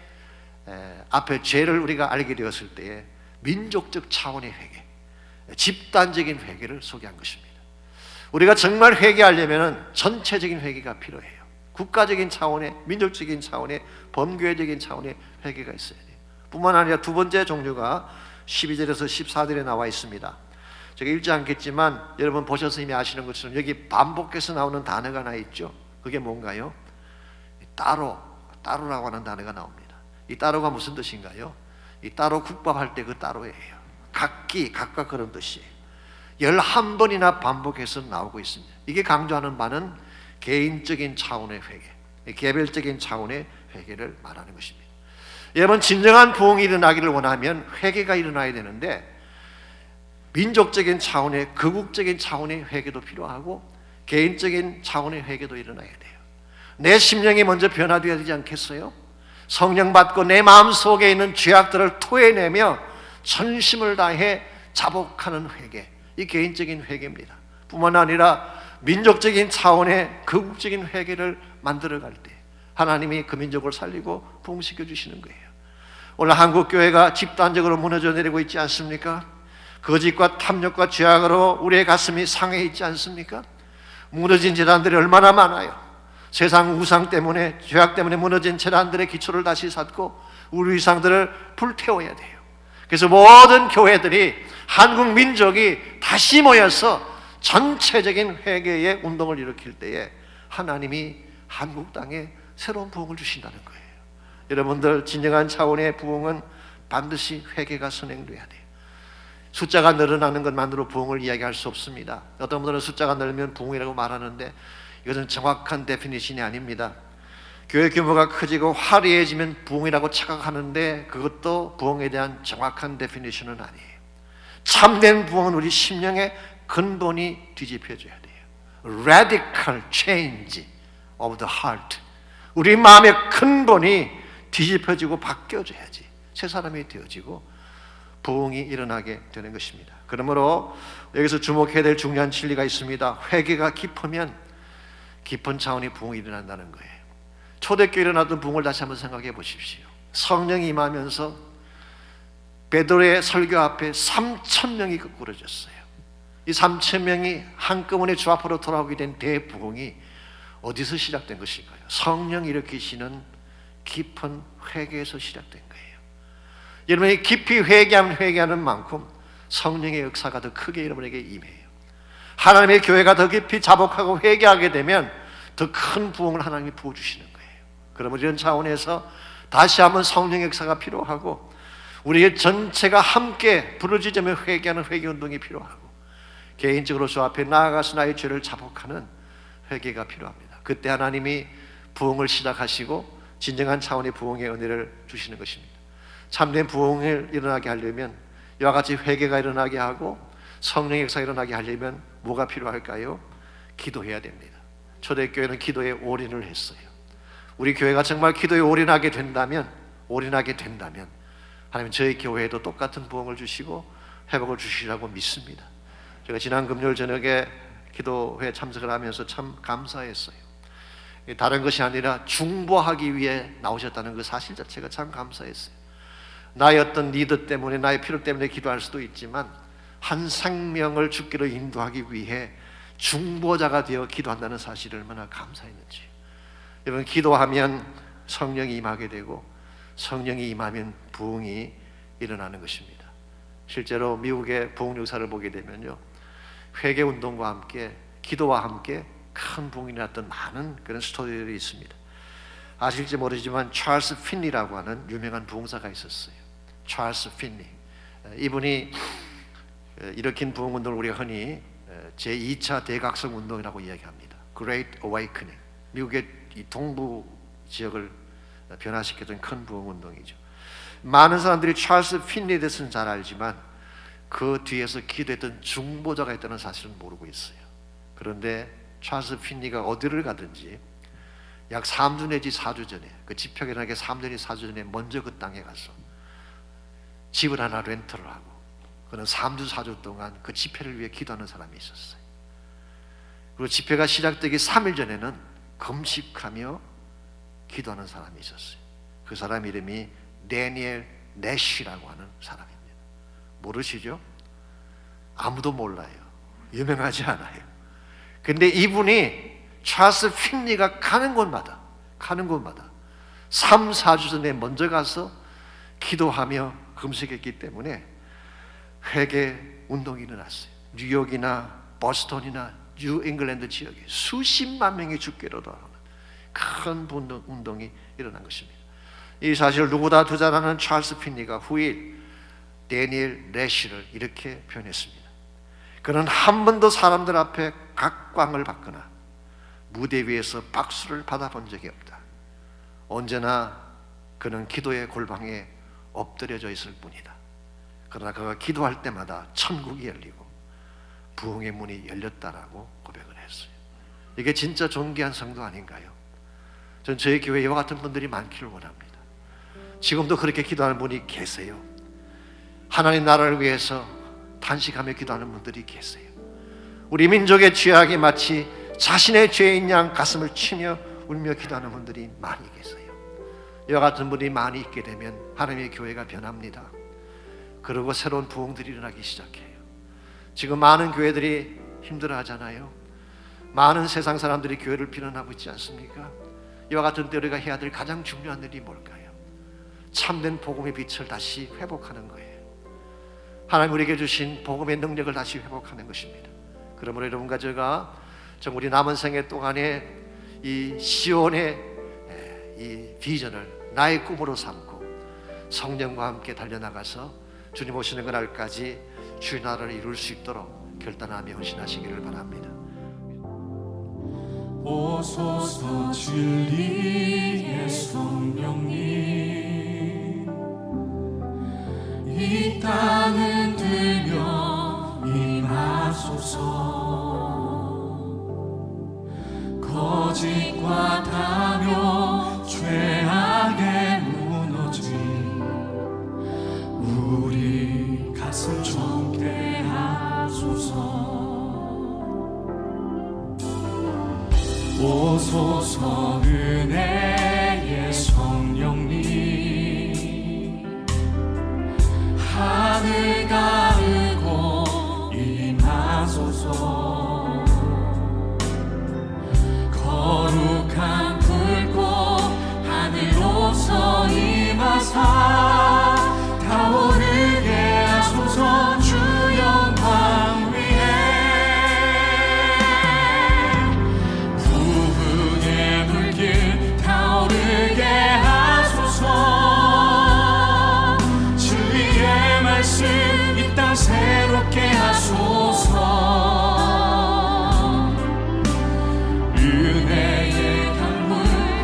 앞에 죄를 우리가 알게 되었을 때에 민족적 차원의 회개, 집단적인 회개를 소개한 것입니다. 우리가 정말 회개하려면 전체적인 회개가 필요해요. 국가적인 차원의, 민족적인 차원의, 범교회적인 차원의 회개가 있어야 돼요. 뿐만 아니라 두 번째 종류가 12절에서 14절에 나와 있습니다. 제가 읽지 않겠지만 여러분 보셔서 이미 아시는 것처럼 여기 반복해서 나오는 단어가 하나 있죠. 그게 뭔가요? 따로라고 하는 단어가 나옵니다. 이 따로가 무슨 뜻인가요? 이 따로 국밥할 때 그 따로예요. 각각 그런 뜻이에요. 11번이나 반복해서 나오고 있습니다. 이게 강조하는 바는 개인적인 차원의 회개, 개별적인 차원의 회개를 말하는 것입니다. 여러분, 진정한 부흥이 일어나기를 원하면 회개가 일어나야 되는데 민족적인 차원의, 거국적인 차원의 회개도 필요하고 개인적인 차원의 회개도 일어나야 돼요. 내 심령이 먼저 변화되어야 되지 않겠어요? 성령 받고 내 마음속에 있는 죄악들을 토해내며 전심을 다해 자복하는 회개, 이 개인적인 회개입니다. 뿐만 아니라 민족적인 차원의 거국적인 회개를 만들어갈 때 하나님이 그 민족을 살리고 부흥시켜 주시는 거예요. 오늘 한국교회가 집단적으로 무너져 내리고 있지 않습니까? 거짓과 탐욕과 죄악으로 우리의 가슴이 상해 있지 않습니까? 무너진 재단들이 얼마나 많아요. 세상 우상 때문에, 죄악 때문에 무너진 재단들의 기초를 다시 쌓고 우리 위상들을 불태워야 돼요. 그래서 모든 교회들이, 한국 민족이 다시 모여서 전체적인 회개의 운동을 일으킬 때에 하나님이 한국 땅에 새로운 부흥을 주신다는 거예요. 여러분들, 진정한 차원의 부흥은 반드시 회개가 선행돼야 돼요. 숫자가 늘어나는 것만으로 부흥을 이야기할 수 없습니다. 어떤 분들은 숫자가 늘면 부흥이라고 말하는데 이것은 정확한 데피니션이 아닙니다. 교회 규모가 커지고 화려해지면 부흥이라고 착각하는데 그것도 부흥에 대한 정확한 데피니션은 아니에요. 참된 부흥은 우리 심령의 근본이 뒤집혀져야 돼요. Radical change of the heart. 우리 마음의 근본이 뒤집혀지고 바뀌어져야지 새 사람이 되어지고 부흥이 일어나게 되는 것입니다. 그러므로 여기서 주목해야 될 중요한 진리가 있습니다. 회개가 깊으면 깊은 차원의 부흥이 일어난다는 거예요. 초대교회에 일어났던 부흥을 다시 한번 생각해 보십시오. 성령이 임하면서 베드로의 설교 앞에 3,000명이 거꾸러졌어요. 이 3,000명이 한꺼번에 주 앞으로 돌아오게 된 대부흥이 어디서 시작된 것일까요? 성령 일으키시는 깊은 회개에서 시작된 거예요. 여러분이 깊이 회개하는 만큼 성령의 역사가 더 크게 여러분에게 임해요. 하나님의 교회가 더 깊이 자복하고 회개하게 되면 더 큰 부흥을 하나님이 부어주시는 거예요. 그러면 이런 차원에서 다시 한번 성령의 역사가 필요하고 우리의 전체가 함께 부르짖으며 회개하는 회개운동이 필요하고 개인적으로 주 앞에 나아가서 나의 죄를 자복하는 회개가 필요합니다. 그때 하나님이 부흥을 시작하시고 진정한 차원의 부흥의 은혜를 주시는 것입니다. 참된 부흥을 일어나게 하려면 이와 같이 회개가 일어나게 하고 성령의 역사가 일어나게 하려면 뭐가 필요할까요? 기도해야 됩니다. 초대교회는 기도에 올인을 했어요. 우리 교회가 정말 기도에 올인하게 된다면 하나님 저희 교회에도 똑같은 부흥을 주시고 회복을 주시라고 믿습니다. 제가 지난 금요일 저녁에 기도회에 참석을 하면서 참 감사했어요. 다른 것이 아니라 중보하기 위해 나오셨다는 그 사실 자체가 참 감사했어요. 나의 어떤 리더 때문에, 나의 필요 때문에 기도할 수도 있지만 한 생명을 죽기로 인도하기 위해 중보자가 되어 기도한다는 사실을 얼마나 감사했는지. 여러분, 기도하면 성령이 임하게 되고 성령이 임하면 부흥이 일어나는 것입니다. 실제로 미국의 부흥 역사를 보게 되면요, 회개 운동과 함께 기도와 함께 큰 부흥이 났던 많은 그런 스토리들이 있습니다. 아실지 모르지만 찰스 핀리라고 하는 유명한 부흥사가 있었어요. 찰스 핀리. 이분이 일으킨 부흥 운동을 우리가 흔히 제2차 대각성 운동이라고 이야기합니다. Great Awakening. 미국의 이 동부 지역을 변화시켰던 큰 부흥 운동이죠. 많은 사람들이 찰스 핀리에 대해서는 잘 알지만 그 뒤에서 기도했던 중보자가 있다는 사실은 모르고 있어요. 그런데 찰스 핀리가 어디를 가든지 약 3주 내지 4주 전에, 그 집회가 일어나기 3주 내지 4주 전에 먼저 그 땅에 가서 집을 하나 렌트를 하고 그는 3주 4주 동안 그 집회를 위해 기도하는 사람이 있었어요. 그리고 집회가 시작되기 3일 전에는 금식하며 기도하는 사람이 있었어요. 그 사람 이름이 데니엘 내쉬라고 하는 사람입니다. 모르시죠? 아무도 몰라요. 유명하지 않아요. 근데 이분이 찰스 핀리가 가는 곳마다 3, 4주 전에 먼저 가서 기도하며 금식했기 때문에 회개 운동이 일어났어요. 뉴욕이나 보스턴이나 뉴잉글랜드 지역에 수십만 명이 죽기로 돌아오는 큰 운동이 일어난 것입니다. 이 사실을 누구보다 더 잘 아는 찰스 핀리가 후일 데니엘 내쉬를 이렇게 표현했습니다. 그는 한 번도 사람들 앞에 각광을 받거나 무대 위에서 박수를 받아본 적이 없다. 언제나 그는 기도의 골방에 엎드려져 있을 뿐이다. 그러나 그가 기도할 때마다 천국이 열리고 부흥의 문이 열렸다라고 고백을 했어요. 이게 진짜 존귀한 성도 아닌가요? 전 저희 교회에 이와 같은 분들이 많기를 원합니다. 지금도 그렇게 기도하는 분이 계세요. 하나님 나라를 위해서 탄식하며 기도하는 분들이 계세요. 우리 민족의 죄악이 마치 자신의 죄인 양 가슴을 치며 울며 기도하는 분들이 많이 계세요. 이와 같은 분이 많이 있게 되면 하나님의 교회가 변합니다. 그리고 새로운 부흥들이 일어나기 시작해요. 지금 많은 교회들이 힘들어하잖아요. 많은 세상 사람들이 교회를 비난하고 있지 않습니까? 이와 같은 때 우리가 해야 될 가장 중요한 일이 뭘까요? 참된 복음의 빛을 다시 회복하는 거예요. 하나님 우리에게 주신 복음의 능력을 다시 회복하는 것입니다. 그러므로 여러분과 제가 정 우리 남은 생애 동안에 이 시온의 이 비전을 나의 꿈으로 삼고 성령과 함께 달려나가서 주님 오시는 그날까지 주의 나라를 이룰 수 있도록 결단하며 헌신하시기를 바랍니다. 오소서 진리의 성령님, 이 땅을 들며 임하소서. 거짓과 다며 죄악에 무너진 우리 가슴 정케 하소서. 오소서 은혜의 성령님, 하늘 가르고 임하소서. 거룩한 불꽃 하늘로서 임하사 타오르게 하소서. 주 영광 위에 부흥의 불길 타오르게 하소서. 진리의 말씀 이 땅 새롭게 하소서. 은혜의 강물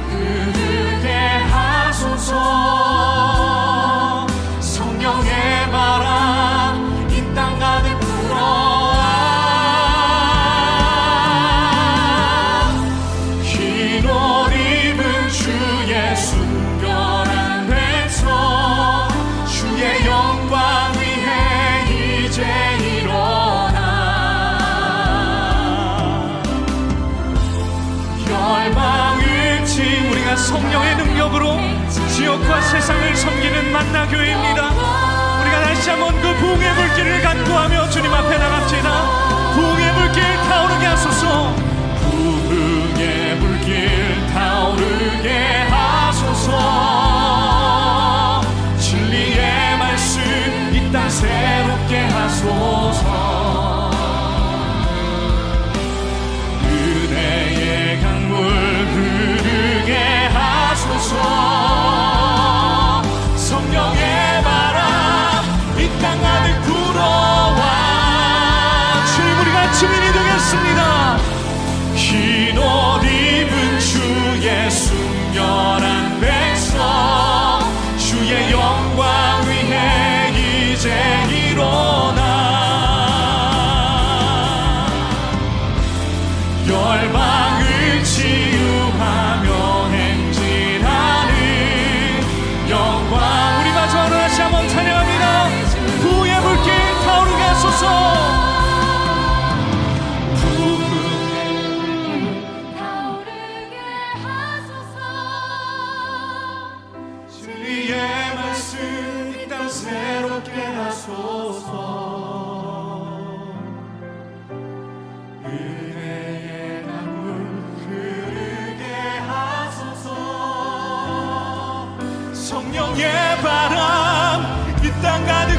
흐르게 하소서. 성령의 바람 이 땅 가득 불어와. 흰 옷 입은 주의 순결한 백성, 주의 영광 위에 이제 일어나. 열방을 치 우리가 성령의 능력으로 지역과 세상을 섬기는 만나교회입니다. 우리가 다시 한번 그 부흥의 불길을 간구하며 주님 앞에 나갑시다. 부흥의 불길 타오르게 하소서. 부흥의 불길 타오르게 하소서. 진리의 말씀 이 땅 새롭게 하소서. 은혜의 강물 흐르게 하소서. 성령의 바람 이 땅 가득 불어와. 주님 우리가 증인이 되겠습니다. 흰 옷 입은 주의 순결한 백성, 주의 영광 위에 이제 일어나. 열방을 치유하며 행진하는 영광. 우리 마저 다시 한번 찬양합니다. 부흥의 불길 타오르게 하소서. 타오르게 하소서. 진리의 말씀 이 땅 새롭게 하소서. 은혜의 강물 흐르게 하소서. 성령의 바람 이 땅 가득